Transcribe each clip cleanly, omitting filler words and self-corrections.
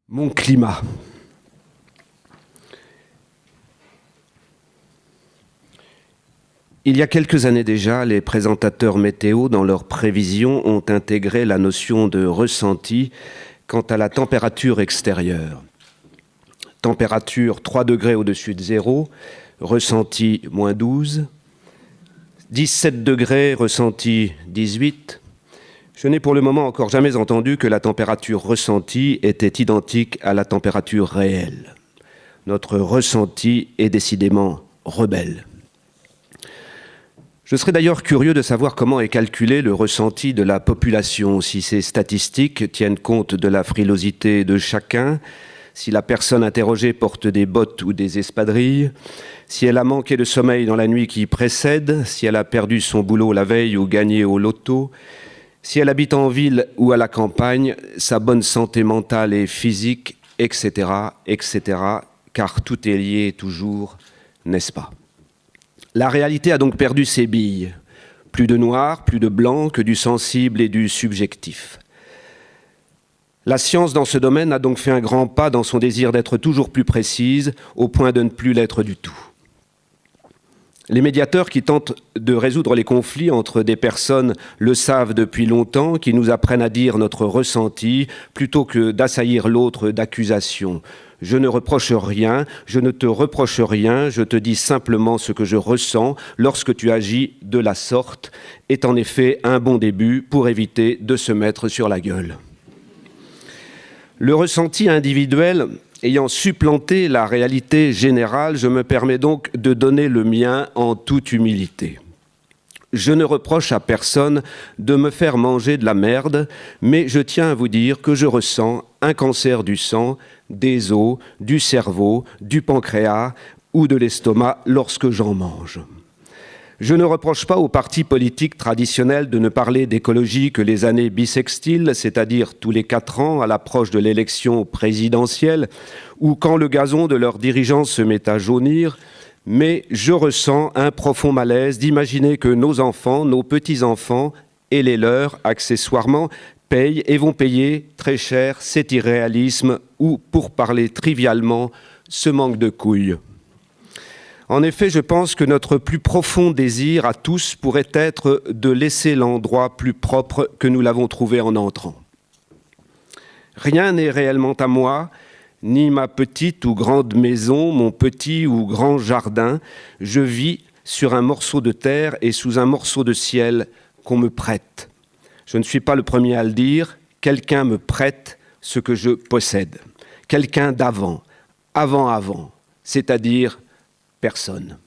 Mon climat. Il y a quelques années déjà, les présentateurs météo, dans leurs prévisions, ont intégré la notion de ressenti quant à la température extérieure. Température 3 degrés au-dessus de zéro, ressenti moins 12, 17 degrés, ressenti 18. Je n'ai pour le moment encore jamais entendu que la température ressentie était identique à la température réelle. Notre ressenti est décidément rebelle. Je serais d'ailleurs curieux de savoir comment est calculé le ressenti de la population, si ces statistiques tiennent compte de la frilosité de chacun, si la personne interrogée porte des bottes ou des espadrilles, si elle a manqué de sommeil dans la nuit qui précède, si elle a perdu son boulot la veille ou gagné au loto, si elle habite en ville ou à la campagne, sa bonne santé mentale et physique, etc., etc., car tout est lié toujours, n'est-ce pas ? La réalité a donc perdu ses billes. Plus de noir, plus de blanc, que du sensible et du subjectif. La science dans ce domaine a donc fait un grand pas dans son désir d'être toujours plus précise, au point de ne plus l'être du tout. Les médiateurs qui tentent de résoudre les conflits entre des personnes le savent depuis longtemps, qui nous apprennent à dire notre ressenti, plutôt que d'assaillir l'autre d'accusations. Je ne reproche rien, je ne te reproche rien, je te dis simplement ce que je ressens lorsque tu agis de la sorte, est en effet un bon début pour éviter de se mettre sur la gueule. Le ressenti individuel ayant supplanté la réalité générale, je me permets donc de donner le mien en toute humilité. Je ne reproche à personne de me faire manger de la merde, mais je tiens à vous dire que je ressens un cancer du sang, des os, du cerveau, du pancréas ou de l'estomac lorsque j'en mange. Je ne reproche pas aux partis politiques traditionnels de ne parler d'écologie que les années bissextiles, c'est-à-dire tous les 4 ans à l'approche de l'élection présidentielle, ou quand le gazon de leurs dirigeants se met à jaunir, mais je ressens un profond malaise d'imaginer que nos enfants, nos petits-enfants et les leurs, accessoirement, payent et vont payer très cher cet irréalisme ou, pour parler trivialement, ce manque de couilles. En effet, je pense que notre plus profond désir à tous pourrait être de laisser l'endroit plus propre que nous l'avons trouvé en entrant. Rien n'est réellement à moi, ni ma petite ou grande maison, mon petit ou grand jardin. Je vis sur un morceau de terre et sous un morceau de ciel qu'on me prête. Je ne suis pas le premier à le dire, quelqu'un me prête ce que je possède. Quelqu'un d'avant, avant, c'est-à-dire personne.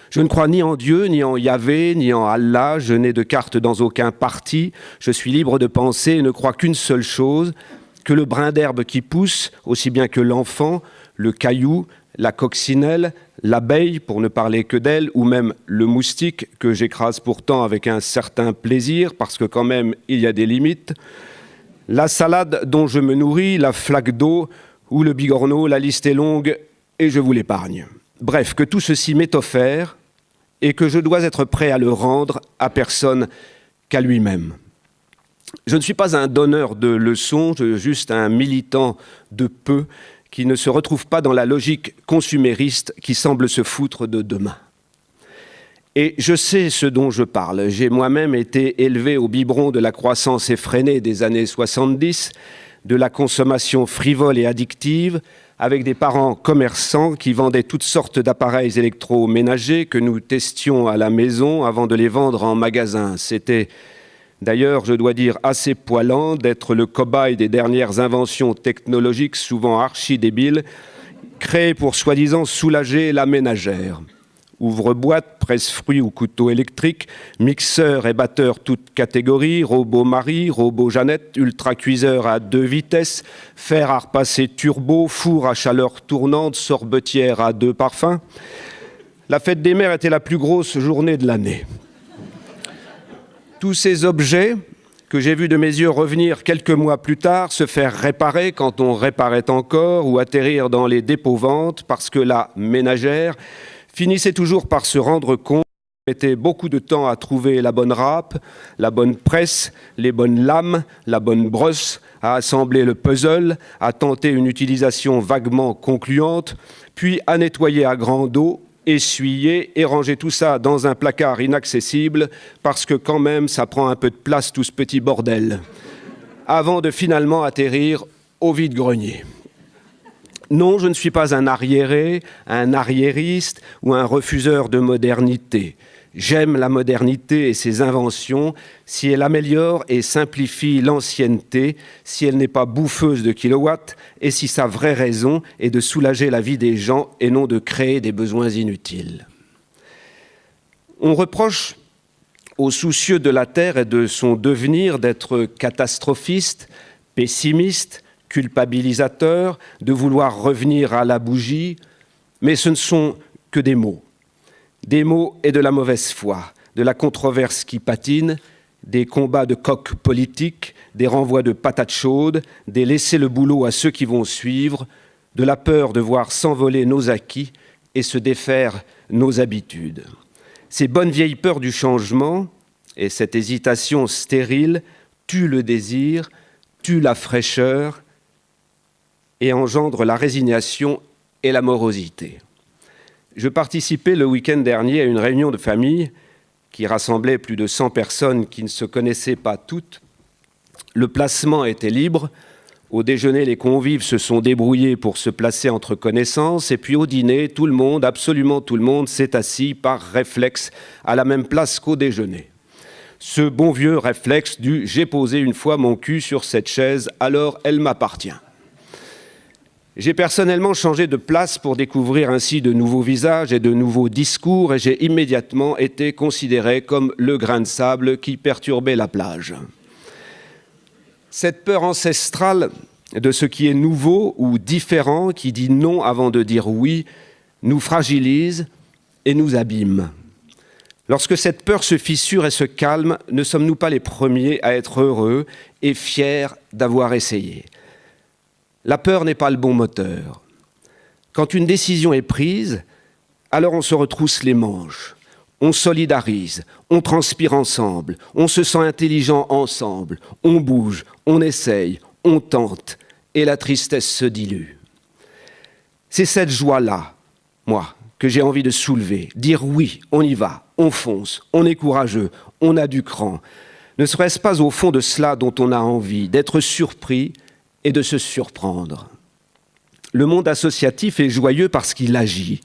Je ne crois ni en Dieu, ni en Yahvé, ni en Allah, je n'ai de carte dans aucun parti, je suis libre de penser et ne crois qu'une seule chose, que le brin d'herbe qui pousse, aussi bien que l'enfant, le caillou, la coccinelle, l'abeille, pour ne parler que d'elle, ou même le moustique, que j'écrase pourtant avec un certain plaisir, parce que quand même il y a des limites, la salade dont je me nourris, la flaque d'eau ou le bigorneau, la liste est longue et je vous l'épargne. Bref, que tout ceci m'est offert et que je dois être prêt à le rendre à personne qu'à lui-même. Je ne suis pas un donneur de leçons, juste un militant de peu qui ne se retrouve pas dans la logique consumériste qui semble se foutre de demain. Et je sais ce dont je parle. J'ai moi-même été élevé au biberon de la croissance effrénée des années 70, de la consommation frivole et addictive, avec des parents commerçants qui vendaient toutes sortes d'appareils électroménagers que nous testions à la maison avant de les vendre en magasin. C'était d'ailleurs, je dois dire, assez poilant d'être le cobaye des dernières inventions technologiques, souvent archi-débiles, créées pour soi-disant soulager la ménagère. Ouvre-boîte, presse-fruits ou couteau électrique, mixeur et batteur toutes catégories, robot Marie, robot Jeannette, ultra-cuiseur à 2 vitesses, fer à repasser turbo, four à chaleur tournante, sorbetière à 2 parfums. La fête des mères était la plus grosse journée de l'année. Tous ces objets que j'ai vus de mes yeux revenir quelques mois plus tard, se faire réparer quand on réparait encore ou atterrir dans les dépôts-ventes parce que la ménagère finissait toujours par se rendre compte mettait beaucoup de temps à trouver la bonne râpe, la bonne presse, les bonnes lames, la bonne brosse, à assembler le puzzle, à tenter une utilisation vaguement concluante, puis à nettoyer à grande eau, essuyer et ranger tout ça dans un placard inaccessible, parce que quand même ça prend un peu de place tout ce petit bordel, avant de finalement atterrir au vide-grenier. Non, je ne suis pas un arriéré, un arriériste ou un refuseur de modernité. J'aime la modernité et ses inventions si elle améliore et simplifie l'ancienneté, si elle n'est pas bouffeuse de kilowatts et si sa vraie raison est de soulager la vie des gens et non de créer des besoins inutiles. On reproche aux soucieux de la Terre et de son devenir d'être catastrophistes, pessimistes, culpabilisateurs, de vouloir revenir à la bougie, mais ce ne sont que des mots. Des mots et de la mauvaise foi, de la controverse qui patine, des combats de coqs politiques, des renvois de patates chaudes, des laisser le boulot à ceux qui vont suivre, de la peur de voir s'envoler nos acquis et se défaire nos habitudes. Ces bonnes vieilles peurs du changement et cette hésitation stérile tuent le désir, tuent la fraîcheur et engendrent la résignation et la morosité. Je participais le week-end dernier à une réunion de famille qui rassemblait plus de 100 personnes qui ne se connaissaient pas toutes. Le placement était libre. Au déjeuner, les convives se sont débrouillés pour se placer entre connaissances. Et puis au dîner, tout le monde, absolument tout le monde, s'est assis par réflexe à la même place qu'au déjeuner. Ce bon vieux réflexe du « j'ai posé une fois mon cul sur cette chaise, alors elle m'appartient ». J'ai personnellement changé de place pour découvrir ainsi de nouveaux visages et de nouveaux discours et j'ai immédiatement été considéré comme le grain de sable qui perturbait la plage. Cette peur ancestrale de ce qui est nouveau ou différent, qui dit non avant de dire oui, nous fragilise et nous abîme. Lorsque cette peur se fissure et se calme, ne sommes-nous pas les premiers à être heureux et fiers d'avoir essayé ? La peur n'est pas le bon moteur. Quand une décision est prise, alors on se retrousse les manches, on solidarise, on transpire ensemble, on se sent intelligent ensemble, on bouge, on essaye, on tente, et la tristesse se dilue. C'est cette joie-là, moi, que j'ai envie de soulever, dire oui, on y va, on fonce, on est courageux, on a du cran. Ne serait-ce pas au fond de cela dont on a envie, d'être surpris et de se surprendre. Le monde associatif est joyeux parce qu'il agit.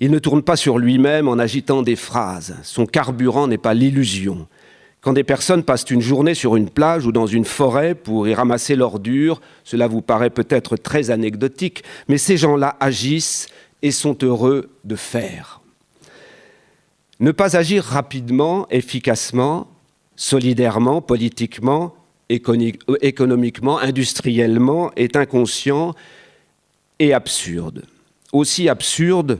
Il ne tourne pas sur lui-même en agitant des phrases. Son carburant n'est pas l'illusion. Quand des personnes passent une journée sur une plage ou dans une forêt pour y ramasser l'ordure, cela vous paraît peut-être très anecdotique, mais ces gens-là agissent et sont heureux de faire. Ne pas agir rapidement, efficacement, solidairement, politiquement, économiquement, industriellement, est inconscient et absurde. Aussi absurde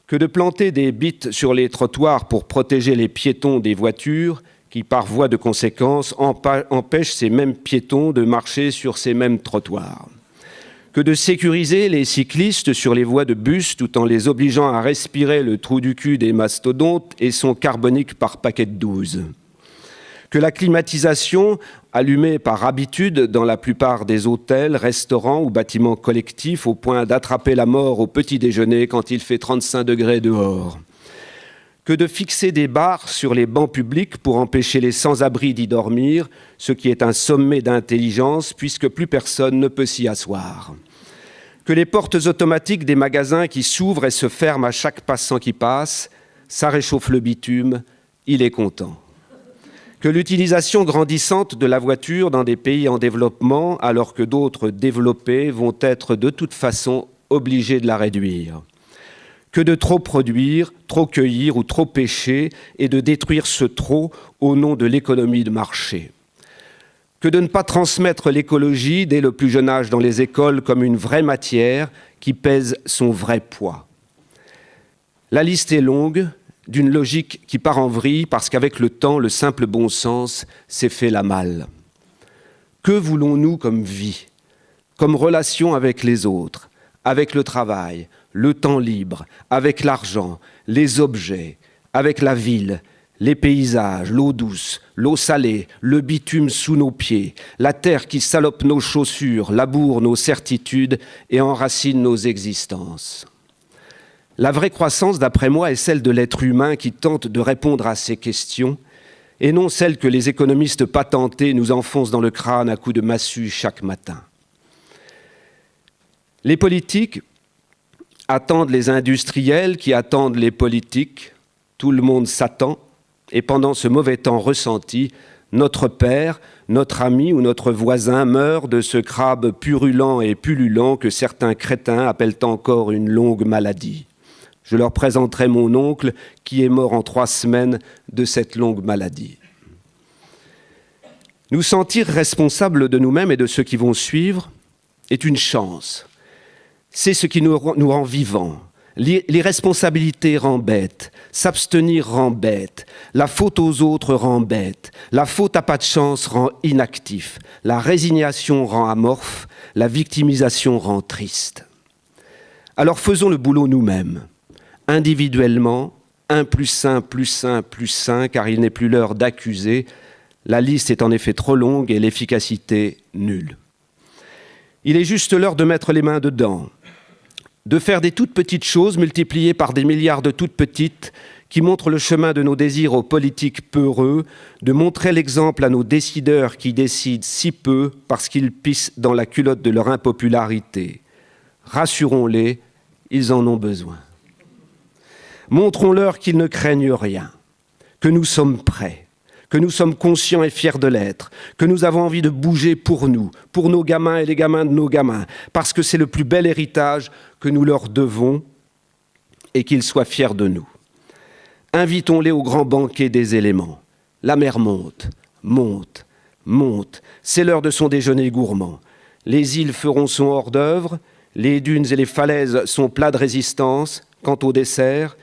que de planter des bites sur les trottoirs pour protéger les piétons des voitures qui, par voie de conséquence, empêchent ces mêmes piétons de marcher sur ces mêmes trottoirs. Que de sécuriser les cyclistes sur les voies de bus tout en les obligeant à respirer le trou du cul des mastodontes et son carbonique par paquet de 12. Que la climatisation, allumée par habitude dans la plupart des hôtels, restaurants ou bâtiments collectifs au point d'attraper la mort au petit déjeuner quand il fait 35 degrés dehors. Que de fixer des barres sur les bancs publics pour empêcher les sans-abri d'y dormir, ce qui est un sommet d'intelligence puisque plus personne ne peut s'y asseoir. Que les portes automatiques des magasins qui s'ouvrent et se ferment à chaque passant qui passe, ça réchauffe le bitume, il est content. Que l'utilisation grandissante de la voiture dans des pays en développement, alors que d'autres développés vont être de toute façon obligés de la réduire. Que de trop produire, trop cueillir ou trop pêcher et de détruire ce trop au nom de l'économie de marché. Que de ne pas transmettre l'écologie dès le plus jeune âge dans les écoles comme une vraie matière qui pèse son vrai poids. La liste est longue, d'une logique qui part en vrille parce qu'avec le temps, le simple bon sens s'est fait la malle. Que voulons-nous comme vie, comme relation avec les autres, avec le travail, le temps libre, avec l'argent, les objets, avec la ville, les paysages, l'eau douce, l'eau salée, le bitume sous nos pieds, la terre qui salope nos chaussures, laboure nos certitudes et enracine nos existences. La vraie croissance, d'après moi, est celle de l'être humain qui tente de répondre à ces questions et non celle que les économistes patentés nous enfoncent dans le crâne à coups de massue chaque matin. Les politiques attendent les industriels qui attendent les politiques. Tout le monde s'attend. Et pendant ce mauvais temps ressenti, notre père, notre ami ou notre voisin meurt de ce crabe purulent et pullulant que certains crétins appellent encore une longue maladie. Je leur présenterai mon oncle qui est mort en 3 semaines de cette longue maladie. Nous sentir responsables de nous-mêmes et de ceux qui vont suivre est une chance. C'est ce qui nous rend vivants. L'irresponsabilité rend bête, s'abstenir rend bête, la faute aux autres rend bête, la faute à pas de chance rend inactif, la résignation rend amorphe, la victimisation rend triste. Alors faisons le boulot nous-mêmes, individuellement, 1 + 1 + 1 + 1, car il n'est plus l'heure d'accuser, la liste est en effet trop longue et l'efficacité nulle. Il est juste l'heure de mettre les mains dedans, de faire des toutes petites choses multipliées par des milliards de toutes petites qui montrent le chemin de nos désirs aux politiques peureux, de montrer l'exemple à nos décideurs qui décident si peu parce qu'ils pissent dans la culotte de leur impopularité. Rassurons-les, ils en ont besoin. Montrons-leur qu'ils ne craignent rien, que nous sommes prêts, que nous sommes conscients et fiers de l'être, que nous avons envie de bouger pour nous, pour nos gamins et les gamins de nos gamins, parce que c'est le plus bel héritage que nous leur devons et qu'ils soient fiers de nous. Invitons-les au grand banquet des éléments. La mer monte, monte, monte. C'est l'heure de son déjeuner gourmand. Les îles feront son hors-d'œuvre, les dunes et les falaises sont plats de résistance. Quant au dessert,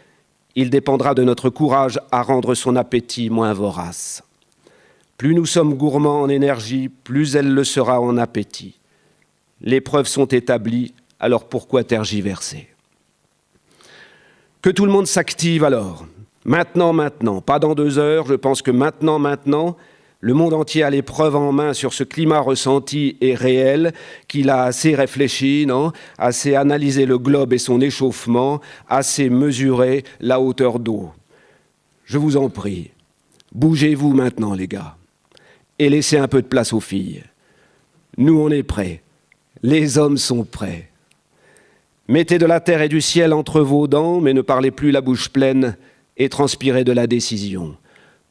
il dépendra de notre courage à rendre son appétit moins vorace. Plus nous sommes gourmands en énergie, plus elle le sera en appétit. Les preuves sont établies, alors pourquoi tergiverser ? Que tout le monde s'active alors. Maintenant, pas dans 2 heures, je pense que maintenant, le monde entier a les preuves en main sur ce climat ressenti et réel, qu'il a assez réfléchi, assez analysé le globe et son échauffement, assez mesuré la hauteur d'eau. Je vous en prie, bougez-vous maintenant les gars, et laissez un peu de place aux filles. Nous on est prêts, les hommes sont prêts. Mettez de la terre et du ciel entre vos dents, mais ne parlez plus la bouche pleine et transpirez de la décision.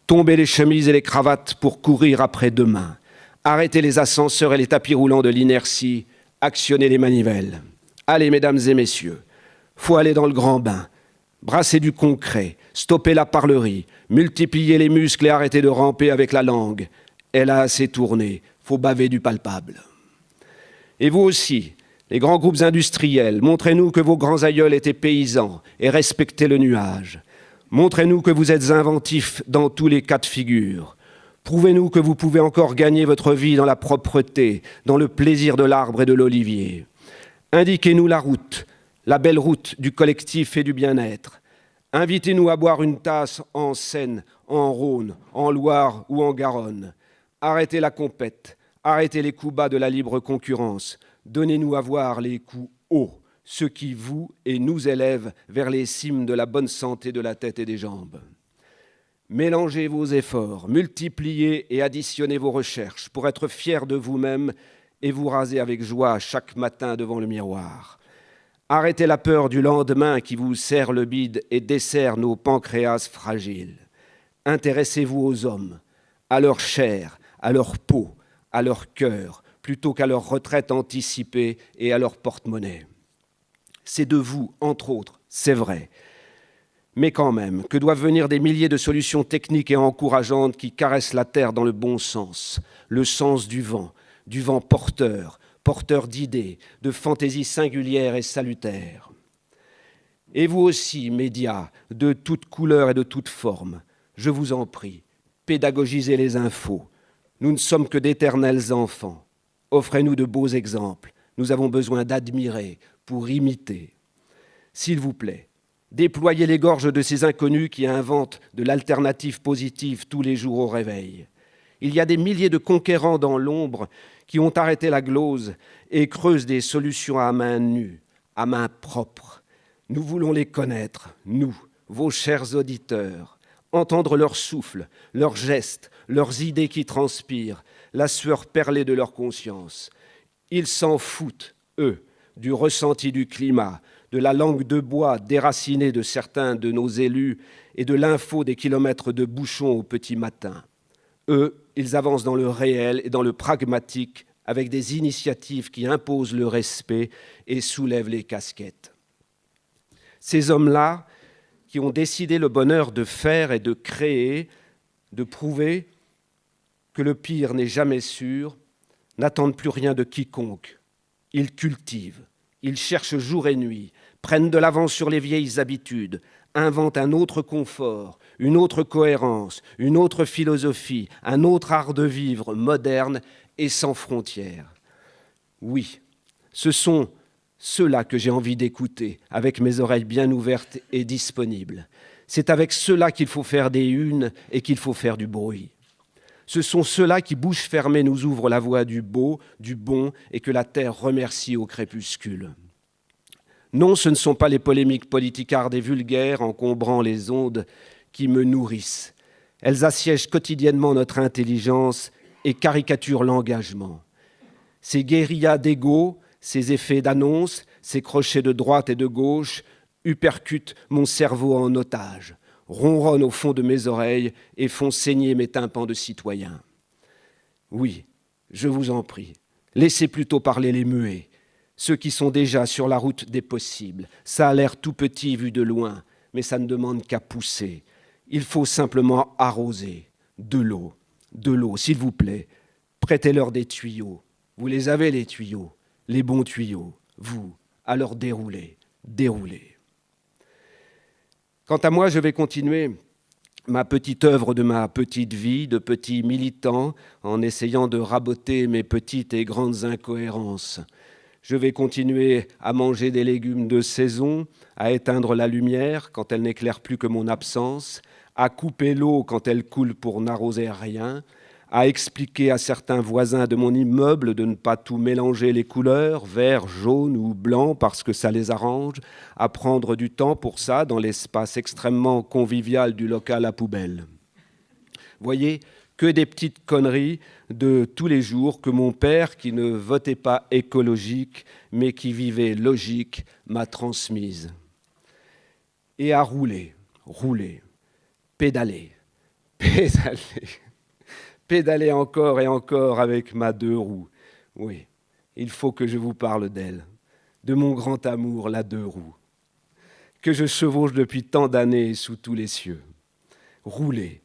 Tombez les chemises et les cravates pour courir après demain. Arrêtez les ascenseurs et les tapis roulants de l'inertie. Actionnez les manivelles. Allez, mesdames et messieurs, faut aller dans le grand bain. Brassez du concret, stoppez la parlerie, multipliez les muscles et arrêtez de ramper avec la langue. Elle a assez tourné, faut baver du palpable. Et vous aussi, les grands groupes industriels, montrez-nous que vos grands aïeuls étaient paysans et respectaient le nuage. Montrez-nous que vous êtes inventifs dans tous les cas de figure. Prouvez-nous que vous pouvez encore gagner votre vie dans la propreté, dans le plaisir de l'arbre et de l'olivier. Indiquez-nous la route, la belle route du collectif et du bien-être. Invitez-nous à boire une tasse en Seine, en Rhône, en Loire ou en Garonne. Arrêtez la compète, arrêtez les coups bas de la libre concurrence. Donnez-nous à voir les coups hauts, ceux qui vous et nous élèvent vers les cimes de la bonne santé de la tête et des jambes. Mélangez vos efforts, multipliez et additionnez vos recherches pour être fiers de vous-même et vous raser avec joie chaque matin devant le miroir. Arrêtez la peur du lendemain qui vous serre le bide et dessert nos pancréas fragiles. Intéressez-vous aux hommes, à leur chair, à leur peau, à leur cœur, plutôt qu'à leur retraite anticipée et à leur porte-monnaie. C'est de vous, entre autres, c'est vrai. Mais quand même, que doivent venir des milliers de solutions techniques et encourageantes qui caressent la terre dans le bon sens, le sens du vent porteur, porteur d'idées, de fantaisies singulières et salutaires. Et vous aussi, médias, de toutes couleurs et de toutes formes, je vous en prie, pédagogisez les infos. Nous ne sommes que d'éternels enfants. Offrez-nous de beaux exemples. Nous avons besoin d'admirer pour imiter. S'il vous plaît, déployer les gorges de ces inconnus qui inventent de l'alternative positive tous les jours au réveil. Il y a des milliers de conquérants dans l'ombre qui ont arrêté la glose et creusent des solutions à main nue, à main propre. Nous voulons les connaître, nous, vos chers auditeurs, entendre leur souffle, leurs gestes, leurs idées qui transpirent, la sueur perlée de leur conscience. Ils s'en foutent, eux, du ressenti du climat, de la langue de bois déracinée de certains de nos élus et de l'info des kilomètres de bouchons au petit matin. Eux, ils avancent dans le réel et dans le pragmatique avec des initiatives qui imposent le respect et soulèvent les casquettes. Ces hommes-là, qui ont décidé le bonheur de faire et de créer, de prouver que le pire n'est jamais sûr, n'attendent plus rien de quiconque. Ils cultivent, ils cherchent jour et nuit, prennent de l'avance sur les vieilles habitudes, inventent un autre confort, une autre cohérence, une autre philosophie, un autre art de vivre moderne et sans frontières. Oui, ce sont ceux-là que j'ai envie d'écouter, avec mes oreilles bien ouvertes et disponibles. C'est avec ceux-là qu'il faut faire des unes et qu'il faut faire du bruit. Ce sont ceux-là qui, bouche fermée, nous ouvrent la voie du beau, du bon, et que la terre remercie au crépuscule. Non, ce ne sont pas les polémiques politicardes et vulgaires encombrant les ondes qui me nourrissent. Elles assiègent quotidiennement notre intelligence et caricaturent l'engagement. Ces guérillas d'ego, ces effets d'annonce, ces crochets de droite et de gauche uppercutent mon cerveau en otage, ronronnent au fond de mes oreilles et font saigner mes tympans de citoyens. Oui, je vous en prie, laissez plutôt parler les muets, ceux qui sont déjà sur la route des possibles. Ça a l'air tout petit vu de loin, mais ça ne demande qu'à pousser. Il faut simplement arroser de l'eau, s'il vous plaît. Prêtez-leur des tuyaux. Vous les avez, les tuyaux, les bons tuyaux. Vous, alors déroulez. Quant à moi, je vais continuer ma petite œuvre de ma petite vie, de petit militant, en essayant de raboter mes petites et grandes incohérences. Je vais continuer à manger des légumes de saison, à éteindre la lumière quand elle n'éclaire plus que mon absence, à couper l'eau quand elle coule pour n'arroser rien, à expliquer à certains voisins de mon immeuble de ne pas tout mélanger les couleurs, vert, jaune ou blanc, parce que ça les arrange, à prendre du temps pour ça dans l'espace extrêmement convivial du local à poubelle. Voyez, que des petites conneries de tous les jours que mon père, qui ne votait pas écologique, mais qui vivait logique, m'a transmises. Et à rouler, pédaler, pédaler encore et encore avec ma 2 roues. Oui, il faut que je vous parle d'elle, de mon grand amour, la 2 roues, que je chevauche depuis tant d'années sous tous les cieux. Rouler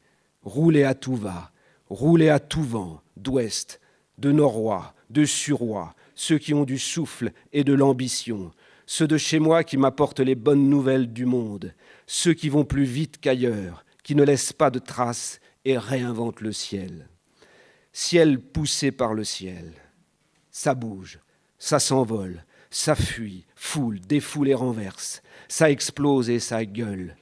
à tout va, rouler à tout vent, d'ouest, de norois, de surois, ceux qui ont du souffle et de l'ambition, ceux de chez moi qui m'apportent les bonnes nouvelles du monde, ceux qui vont plus vite qu'ailleurs, qui ne laissent pas de traces et réinventent le ciel. Ciel poussé par le ciel. Ça bouge, ça s'envole, ça fuit, foule, défoule et renverse, ça explose et ça gueule.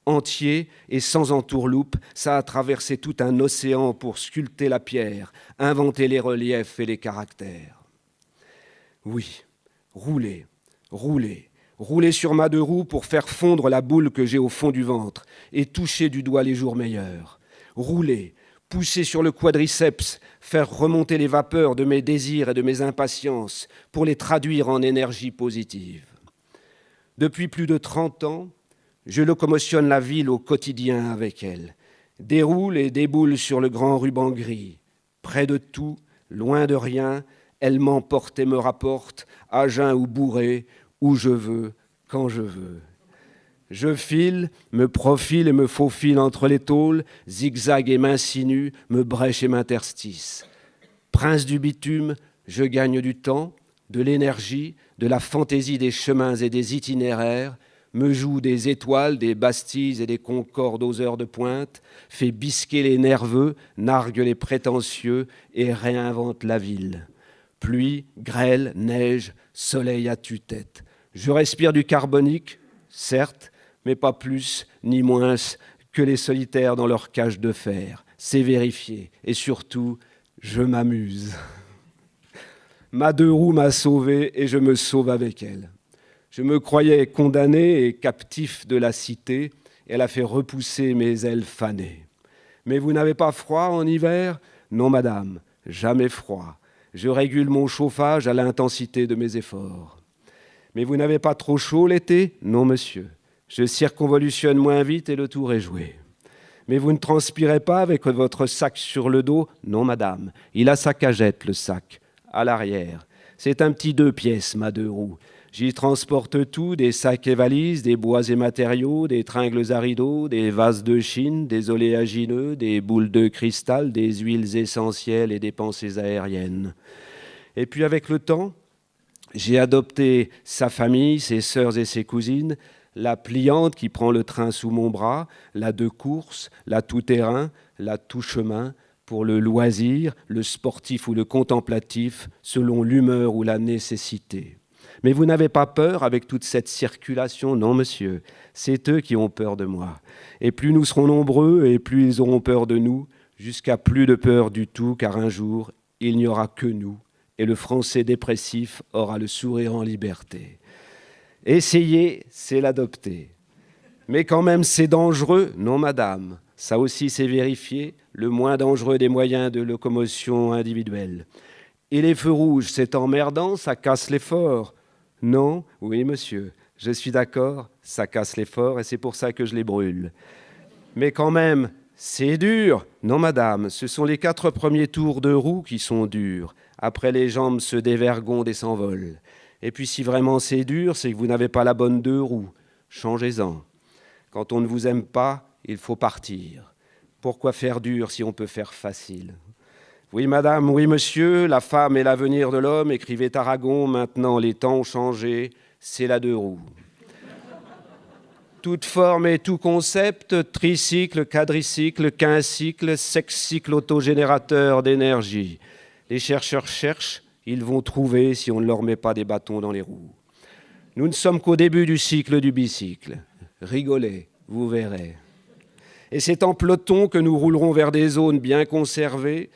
Entier et sans entourloupe, ça a traversé tout un océan pour sculpter la pierre, inventer les reliefs et les caractères. Oui, rouler sur ma 2 roues pour faire fondre la boule que j'ai au fond du ventre et toucher du doigt les jours meilleurs. Rouler, pousser sur le quadriceps, faire remonter les vapeurs de mes désirs et de mes impatiences pour les traduire en énergie positive. Depuis plus de 30 ans, je locomotionne la ville au quotidien avec elle, déroule et déboule sur le grand ruban gris. Près de tout, loin de rien, elle m'emporte et me rapporte, à jeun ou bourré, où je veux, quand je veux. Je file, me profile et me faufile entre les tôles, zigzag et m'insinue, me brèche et m'interstice. Prince du bitume, je gagne du temps, de l'énergie, de la fantaisie des chemins et des itinéraires, me joue des étoiles, des bastilles et des concordes aux heures de pointe, fait bisquer les nerveux, nargue les prétentieux et réinvente la ville. Pluie, grêle, neige, soleil à tue-tête. Je respire du carbonique, certes, mais pas plus ni moins que les solitaires dans leur cage de fer. C'est vérifié. Et surtout, je m'amuse. Ma deux roues m'a sauvé et je me sauve avec elle. Je me croyais condamné et captif de la cité. Elle a fait repousser mes ailes fanées. Mais vous n'avez pas froid en hiver ? Non, madame, jamais froid. Je régule mon chauffage à l'intensité de mes efforts. Mais vous n'avez pas trop chaud l'été ? Non, monsieur. Je circonvolutionne moins vite et le tour est joué. Mais vous ne transpirez pas avec votre sac sur le dos ? Non, madame. Il a sa cagette, le sac, à l'arrière. C'est un petit 2 pièces, ma deux roues. J'y transporte tout, des sacs et valises, des bois et matériaux, des tringles à rideaux, des vases de Chine, des oléagineux, des boules de cristal, des huiles essentielles et des pensées aériennes. Et puis avec le temps, j'ai adopté sa famille, ses sœurs et ses cousines, la pliante qui prend le train sous mon bras, la de course, la tout-terrain, la tout-chemin, pour le loisir, le sportif ou le contemplatif, selon l'humeur ou la nécessité. Mais vous n'avez pas peur avec toute cette circulation ? Non, monsieur, c'est eux qui ont peur de moi. Et plus nous serons nombreux, et plus ils auront peur de nous, jusqu'à plus de peur du tout, car un jour, il n'y aura que nous, et le Français dépressif aura le sourire en liberté. Essayer, c'est l'adopter. Mais quand même, c'est dangereux ? Non, madame. Ça aussi, c'est vérifié, le moins dangereux des moyens de locomotion individuelle. Et les feux rouges, c'est emmerdant, ça casse l'effort. Non, oui, monsieur, je suis d'accord, ça casse l'effort et c'est pour ça que je les brûle. Mais quand même, c'est dur. Non, madame, ce sont les 4 premiers tours de roue qui sont durs. Après, les jambes se dévergondent et s'envolent. Et puis, si vraiment c'est dur, c'est que vous n'avez pas la bonne 2 roues. Changez-en. Quand on ne vous aime pas, il faut partir. Pourquoi faire dur si on peut faire facile ? Oui, madame, oui, monsieur, la femme est l'avenir de l'homme, écrivait Aragon. Maintenant, les temps ont changé, c'est la 2 roues. Toute forme et tout concept, tricycle, quadricycle, quincycle, sexcycle autogénérateur d'énergie. Les chercheurs cherchent, ils vont trouver si on ne leur met pas des bâtons dans les roues. Nous ne sommes qu'au début du cycle du bicycle. Rigolez, vous verrez. Et c'est en peloton que nous roulerons vers des zones bien conservées,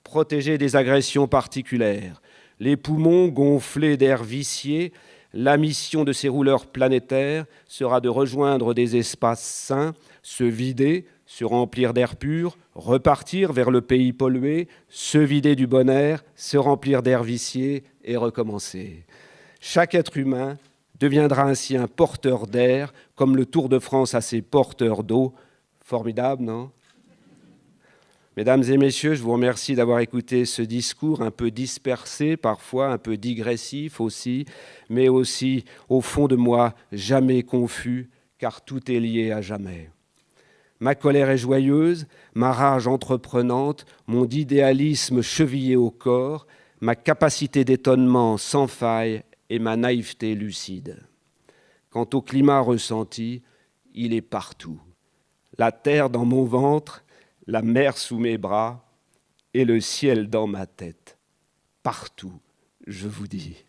protégées des agressions particulières. Les poumons gonflés d'air vicié, la mission de ces rouleurs planétaires sera de rejoindre des espaces sains, se vider, se remplir d'air pur, repartir vers le pays pollué, se vider du bon air, se remplir d'air vicié et recommencer. Chaque être humain deviendra ainsi un porteur d'air, comme le Tour de France a ses porteurs d'eau. Formidable, non ? Mesdames et messieurs, je vous remercie d'avoir écouté ce discours un peu dispersé, parfois un peu digressif aussi, mais aussi, au fond de moi, jamais confus, car tout est lié à jamais. Ma colère est joyeuse, ma rage entreprenante, mon idéalisme chevillé au corps, ma capacité d'étonnement sans faille et ma naïveté lucide. Quant au climat ressenti, il est partout. La terre dans mon ventre, la mer sous mes bras et le ciel dans ma tête. Partout, je vous dis.